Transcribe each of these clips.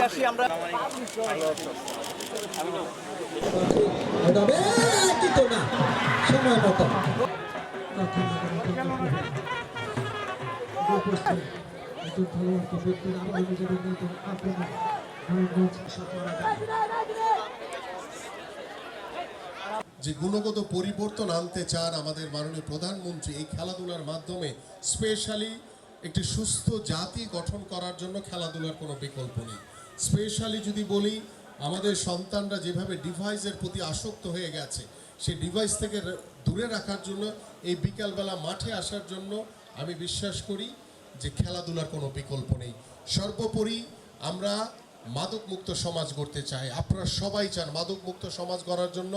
আসি আমরা। সময় মতো যে গুণগত পরিবর্তন আনতে চান আমাদের মাননীয় প্রধানমন্ত্রী এই খেলাধুলার মাধ্যমে, স্পেশালি একটি সুস্থ জাতি গঠন করার জন্য খেলাধুলার কোনো বিকল্প নেই। স্পেশালি যদি বলি, আমাদের সন্তানরা যেভাবে ডিভাইসের প্রতি আসক্ত হয়ে গেছে, সেই ডিভাইস থেকে দূরে রাখার জন্য এই বিকালবেলা মাঠে আসার জন্য আমি বিশ্বাস করি যে খেলাধুলার কোনো বিকল্প নেই। সর্বোপরি আমরা মাদক মুক্ত সমাজ গড়তে চাই। আপনারা সবাই চান মাদক মুক্ত সমাজ গড়ার জন্য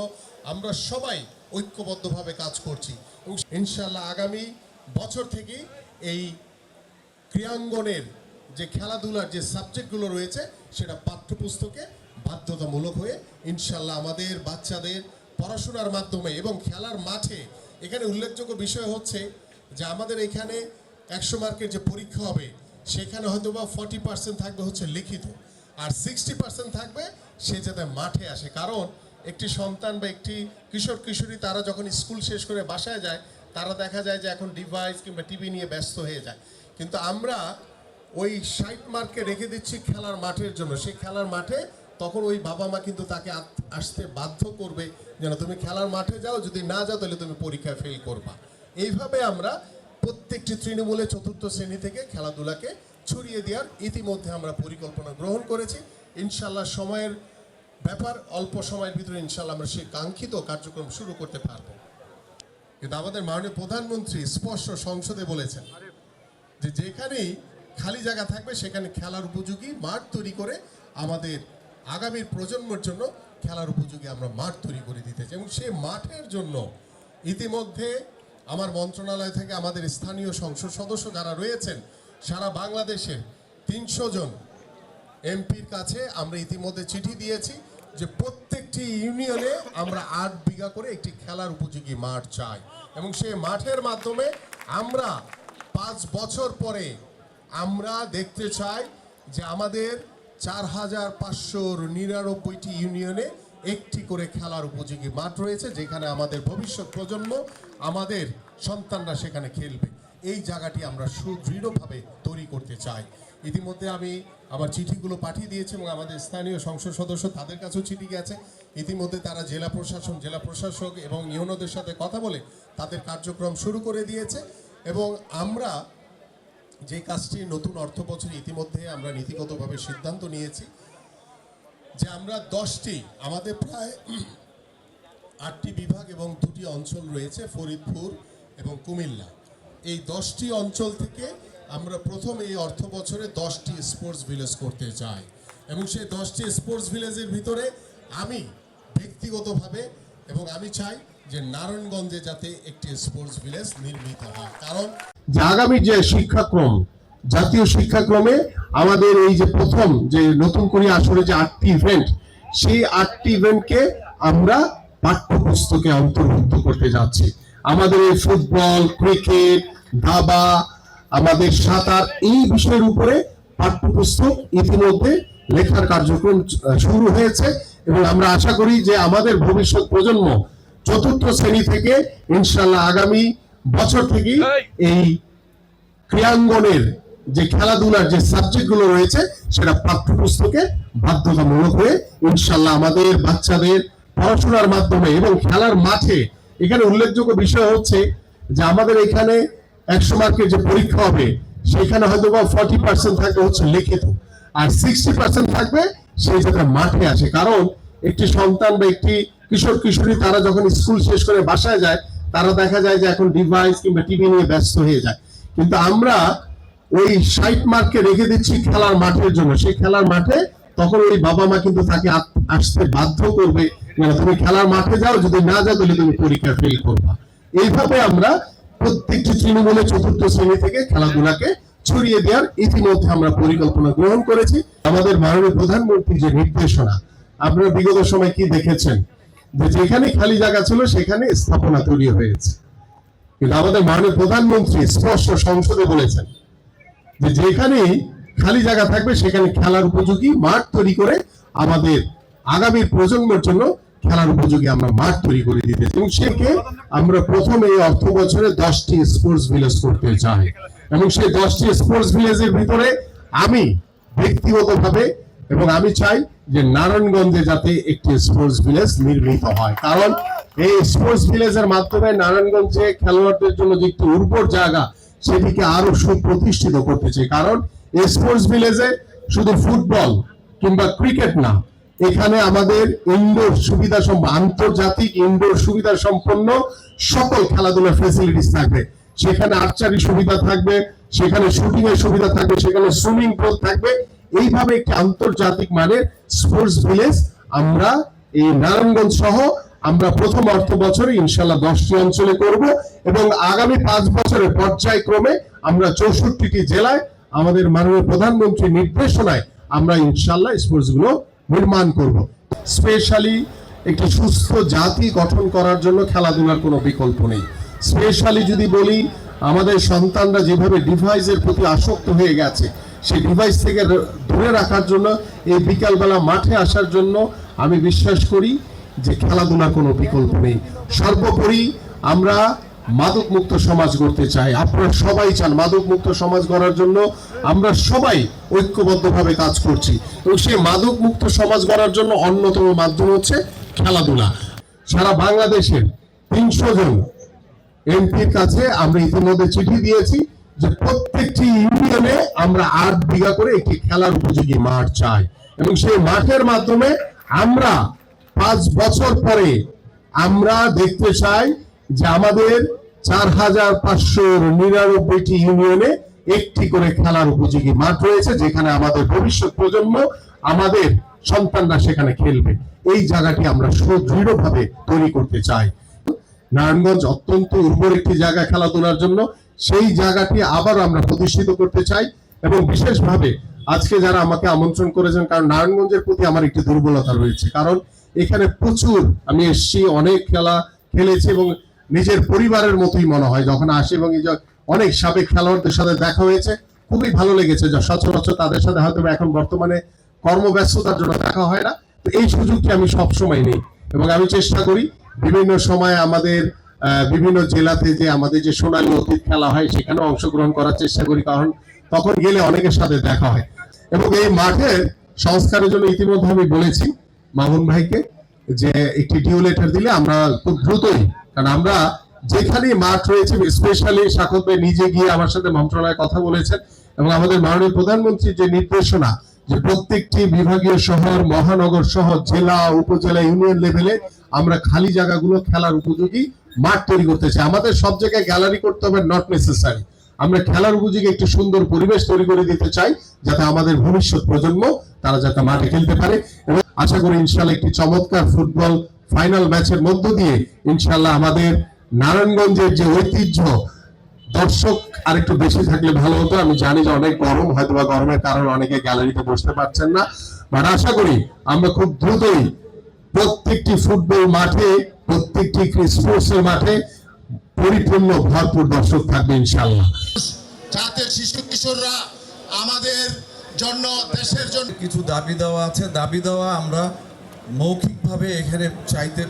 আমরা সবাই ঐক্যবদ্ধভাবে কাজ করছি এবং ইনশাআল্লাহ আগামী বছর থেকে এই ক্রীড়াঙ্গনের যে খেলাধুলার যে সাবজেক্টগুলো রয়েছে সেটা পাঠ্যপুস্তকে বাধ্যতামূলক হয়ে ইনশাআল্লাহ আমাদের বাচ্চাদের পড়াশোনার মাধ্যমে এবং খেলার মাঠে, এখানে উল্লেখযোগ্য বিষয় হচ্ছে যে আমাদের এখানে 100 মার্কের যে পরীক্ষা হবে সেখানে হয়তো বা 40% থাকবে হচ্ছে লিখিত, আর 60% থাকবে সে যাতে মাঠে আসে। কারণ একটি সন্তান বা একটি কিশোর কিশোরী তারা যখন স্কুল শেষ করে বাসায় যায়, তারা দেখা যায় যে এখন ডিভাইস কিংবা টিভি নিয়ে ব্যস্ত হয়ে যায়। কিন্তু আমরা ওই 60 মার্কে রেখে দিচ্ছি খেলার মাঠের জন্য। সেই খেলার মাঠে তখন ওই বাবা মা কিন্তু তাকে আসতে বাধ্য করবে, যেন তুমি খেলার মাঠে যাও, যদি না যাও তাহলে তুমি পরীক্ষায় ফেল করবা। এইভাবে আমরা প্রত্যেকটি তৃণমূলে 4র্থ শ্রেণী থেকে খেলাধুলাকে ছড়িয়ে দেওয়ার ইতিমধ্যে আমরা পরিকল্পনা গ্রহণ করেছি। ইনশাল্লাহ সময়ের ব্যাপার, অল্প সময়ের ভিতরে ইনশাল্লাহ আমরা সেই কাঙ্ক্ষিত কার্যক্রম শুরু করতে পারবো। কিন্তু আমাদের মাননীয় প্রধানমন্ত্রী স্পষ্ট সংসদে বলেছেন যে যেখানেই খালি জায়গা থাকবে সেখানে খেলার উপযোগী মাঠ তৈরি করে আমাদের আগামীর প্রজন্মের জন্য খেলার উপযোগী আমরা মাঠ তৈরি করে দিতে চাই। এবং সেই মাঠের জন্য ইতিমধ্যে আমার মন্ত্রণালয় থেকে আমাদের স্থানীয় সংসদ সদস্য যারা রয়েছেন সারা বাংলাদেশে 300 জন এমপির কাছে আমরা ইতিমধ্যে চিঠি দিয়েছি যে প্রত্যেকটি ইউনিয়নে আমরা 8 বিঘা করে একটি খেলার উপযোগী মাঠ চাই এবং সেই মাঠের মাধ্যমে আমরা 5 বছর পরে আমরা দেখতে চাই যে আমাদের 4599টি ইউনিয়নে একটি করে খেলার উপযোগী মাঠ রয়েছে, যেখানে আমাদের ভবিষ্যৎ প্রজন্ম, আমাদের সন্তানরা সেখানে খেলবে। এই জায়গাটি আমরা সুদৃঢ়ভাবে তৈরি করতে চাই। ইতিমধ্যে আমি আমার চিঠিগুলো পাঠিয়ে দিয়েছি এবং আমাদের স্থানীয় সংসদ সদস্য তাদের কাছেও চিঠি গেছে। ইতিমধ্যে তারা জেলা প্রশাসক এবং ইউনোদের সাথে কথা বলে তাদের কার্যক্রম শুরু করে দিয়েছে এবং আমরা যে কাজটি নতুন অর্থ বছরে ইতিমধ্যে আমরা নীতিগতভাবে সিদ্ধান্ত নিয়েছি যে আমরা 10টি, আমাদের প্রায় 8টি বিভাগ এবং 2টি অঞ্চল রয়েছে, ফরিদপুর এবং কুমিল্লা। এই 10টি অঞ্চল থেকে আমরা প্রথম এই অর্থ বছরে 10টি স্পোর্টস ভিলেজ করতে চাই এবং সেই 10টি স্পোর্টস ভিলেজের ভিতরে আমি ব্যক্তিগতভাবে এবং আমি চাই যে নারায়ণগঞ্জে যাতে একটি স্পোর্টস ভিলেজ নির্মিত হয়। কারণ যে আগামী যে শিক্ষাক্রম, জাতীয় শিক্ষাক্রমে আমাদের এই যে প্রথম যে নতুন করে আসলে যে 8টি ইভেন্ট, সেই 8টি ইভেন্টকে আমরা পাঠ্যপুস্তকে অন্তর্ভুক্ত করতে যাচ্ছি। আমাদের এই ফুটবল, ক্রিকেট, দাবা, আমাদের সাঁতার, এই বিষয়ের উপরে পাঠ্যপুস্তক ইতিমধ্যে লেখার কার্যক্রম শুরু হয়েছে এবং আমরা আশা করি যে আমাদের ভবিষ্যৎ প্রজন্ম 4র্থ শ্রেণী থেকে ইনশাআল্লাহ আগামী বছর থেকে এই ক্রীড়াঙ্গনের যে খেলাধুলার যে সাবজেক্টগুলো রয়েছে সেটা পাঠ্যপুস্তকে বাধ্যতামূলক হয়ে ইনশাআল্লাহ আমাদের বাচ্চাদের পড়াশোনার মাধ্যমে এবং খেলার মাঠে, এখানে উল্লেখযোগ্য বিষয় হচ্ছে যে আমাদের এখানে 100 মার্কের যে পরীক্ষা হবে সেখানে হয়তো বা 40% থাকবে হচ্ছে লিখিত, আর 60% থাকবে সেই জায়গায় মাঠে আসে। কারণ একটি সন্তান বা একটি কিশোর কিশোরী তারা যখন স্কুল শেষ করে বাসায় যায়, তারা দেখা যায় যে এখন ডিভাইস কিংবা টিভি নিয়ে ব্যস্ত হয়ে যায়। কিন্তু আমরা ওই 60 মার্কে রেখে দিচ্ছি খেলার মাঠের জন্য। সেই খেলার মাঠে তখন ওই বাবা মা কিন্তু তাকে আসতে বাধ্য করবে, তুমি খেলার মাঠে যাও, যদি না যাও তাহলে তুমি পরীক্ষা ফেল করবা। এইভাবে আমরা প্রত্যেকটি তৃণমূলে 4র্থ শ্রেণী থেকে খেলাধুলাকে ছড়িয়ে দেওয়ার ইতিমধ্যে আমরা পরিকল্পনা গ্রহণ করেছি। আমাদের মাননীয় প্রধানমন্ত্রী যে নির্দেশনা, আপনারা বিগত সময় কি দেখেছেন যে যেখানে খালি জায়গা ছিল সেখানে স্থাপনা তৈরি হয়েছে, কিন্তু আমাদের মাননীয় প্রধানমন্ত্রী স্পষ্ট সংসদে বলেছেন যে যেখানেই খালি জায়গা থাকবে সেখানে খেলার উপযোগী মাঠ তৈরি করে আমাদের আগামী প্রজন্মের জন্য খেলার উপযোগী আমরা মাঠ তৈরি করে দিতে, এবং সেকে আমরা প্রথম এই অর্থ বছরে 10টি স্পোর্টস ভিলেজ করতে চাই। এবং সেই 10টি স্পোর্টস ভিলেজের ভিতরে আমি ব্যক্তিগতভাবে এবং আমি চাই যে নারায়ণগঞ্জে যাতে একটি স্পোর্টস ভিলেজ নির্মিত হয়, কারণ এই স্পোর্টস ভিলেজের মাধ্যমে নারায়ণগঞ্জে খেলোয়াড়দের জন্য যে একটি উর্বর জায়গা সেটিকে আরো সুপ্রতিষ্ঠিত করতে চাই। কারণ এই স্পোর্টস ভিলেজে শুধু ফুটবল কিংবা ক্রিকেট না, এখানে আমাদের ইনডোর সুবিধা আন্তর্জাতিক ইনডোর সুবিধা সম্পন্ন সকল খেলাধুলার ফ্যাসিলিটিস থাকবে। সেখানে আর্চারি সুবিধা থাকবে, সেখানে শুটিং এর সুবিধা থাকবে, সেখানে সুইমিং পুল থাকবে। এইভাবে একটি আন্তর্জাতিক মানের স্পোর্টস ভিলেজ আমরা এই নারায়ণগঞ্জ সহ আমরা প্রথম অর্থ বছরে ইনশাআল্লাহ 10টি অঞ্চলে করব, এবং আগামী 5 বছরের পর্যায়ক্রমে আমরা 64টি জেলায় আমাদের মাননীয় প্রধানমন্ত্রীর নির্দেশনায় আমরা ইনশাআল্লাহ স্পোর্টস গুলো নির্মাণ করব। স্পেশালি একটি সুস্থ জাতি গঠন করার জন্য খেলাধুলার কোনো বিকল্প নেই। স্পেশালি যদি বলি, আমাদের সন্তানরা যেভাবে ডিভাইসের প্রতি আসক্ত হয়ে গেছে, সেই ডিভাইস থেকে দূরে রাখার জন্য এই বিকালবেলা মাঠে আসার জন্য আমি বিশ্বাস করি যে খেলাধুলার কোনো বিকল্প নেই। সর্বোপরি আমরা মাদক মুক্ত সমাজ গড়তে চাই। আপনারা সবাই চান মাদক মুক্ত সমাজ গড়ার জন্য আমরা সবাই ঐক্যবদ্ধভাবে কাজ করছি, এবং সেই মাদক মুক্ত সমাজ গড়ার জন্য অন্যতম মাধ্যম হচ্ছে খেলাধুলা। সারা বাংলাদেশের 300 জন এমপির কাছে আমরা ইতিমধ্যে চিঠি দিয়েছি যে প্রত্যেকটি ইউনিয়নে আমরা 8 বিঘা করে একটি খেলার উপযোগী মাঠ চাই, এবং সেই মাঠের মাধ্যমে আমরা 5 বছর পরে আমরা দেখতে চাই যে আমাদের 4599টি ইউনিয়নে একটি করে খেলার উপযোগী মাঠ রয়েছে, যেখানে আমাদের ভবিষ্যৎ প্রজন্ম, আমাদের সন্তানরা সেখানে খেলবে। এই জায়গাটি আমরা সুদৃঢ়ভাবে তৈরি করতে চাই। নারায়ণগঞ্জ অত্যন্ত উর্বর একটি জায়গা খেলাধুলার জন্য, সেই জায়গাটি আবার আমরা প্রতিষ্ঠিত করতে চাই। এবং বিশেষভাবে আজকে যারা আমাকে আমন্ত্রণ করেছেন, কারণ নারায়ণগঞ্জের প্রতি আমার একটি দুর্বলতা রয়েছে, কারণ এখানে প্রচুর আমি এসেছি, অনেক খেলা খেলেছি এবং নিজের পরিবারের মতোই মনে হয় যখন আসি, এবং এই যে অনেক সাবেক খেলোয়াড়দের সাথে দেখা হয়েছে, খুবই ভালো লেগেছে। যে সচরাচর তাদের সাথে হয়তো এখন বর্তমানে কর্মব্যস্ততার জন্য দেখা হয় না, তো এই সুযোগটি আমি সবসময় নেই, এবং আমি চেষ্টা করি বিভিন্ন সময় আমাদের বিভিন্ন জেলাতে যে আমাদের যে সোনালী অতীত খেলা হয় সেখানে অংশগ্রহণ করার চেষ্টা করি, কারণ তখন গেলে অনেকের সাথে দেখা হয়। এবং এই মাঠের সংস্কারের জন্য ইতিমধ্যে আমি বলেছি মামুন ভাইকে যে একটি ডিউ লেটার দিলে আমরা খুব দ্রুতই, কারণ আমরা যেখানেই মাঠ রয়েছে, স্পেশালি সাকত ভাই নিজে গিয়ে আমার সাথে মন্ত্রণালয়ে কথা বলেছেন, এবং আমাদের মাননীয় প্রধানমন্ত্রীর যে নির্দেশনা যে প্রত্যেকটি বিভাগীয় শহর, মহানগর শহর, জেলা, উপজেলা, ইউনিয়ন লেভেলে আমরা খালি জায়গাগুলো খেলার উপযোগী মাঠ তৈরি করতে চাই। আমাদের সব জায়গায় গ্যালারি করতে হবে নট নেসেসারি, আমরা খেলার উপযোগী একটি সুন্দর পরিবেশ তৈরি করে দিতে চাই, যাতে আমাদের ভবিষ্যৎ প্রজন্ম তারা যাতে মাঠে খেলতে পারে। এবং আশা করি ইনশাআল্লাহ একটি চমৎকার ফুটবল ফাইনাল ম্যাচের মধ্য দিয়ে ইনশাআল্লাহ আমাদের নারায়ণগঞ্জের যে ঐতিহ্য, দর্শক আরেকটু বেশি থাকলে ভালো হতো। আমি জানি যে অনেক গরম, হয়তো বা গরমের কারণে অনেকে গ্যালারিতে বসতে পারছেন না, বাট আশা করি আমরা খুব দ্রুতই প্রত্যেকটি ফুটবল মাঠে, প্রত্যেকটি স্পোর্টসের মাঠে পরিপূর্ণ ভরপুর দর্শক থাকবে ইনশাআল্লাহ। যাতে শিশু কিশোররা আমাদের জন্য, দেশের জন্য কিছু দাবি দেওয়া আছে, দাবি দেওয়া আমরা মৌখিকভাবে এখানে চাইতে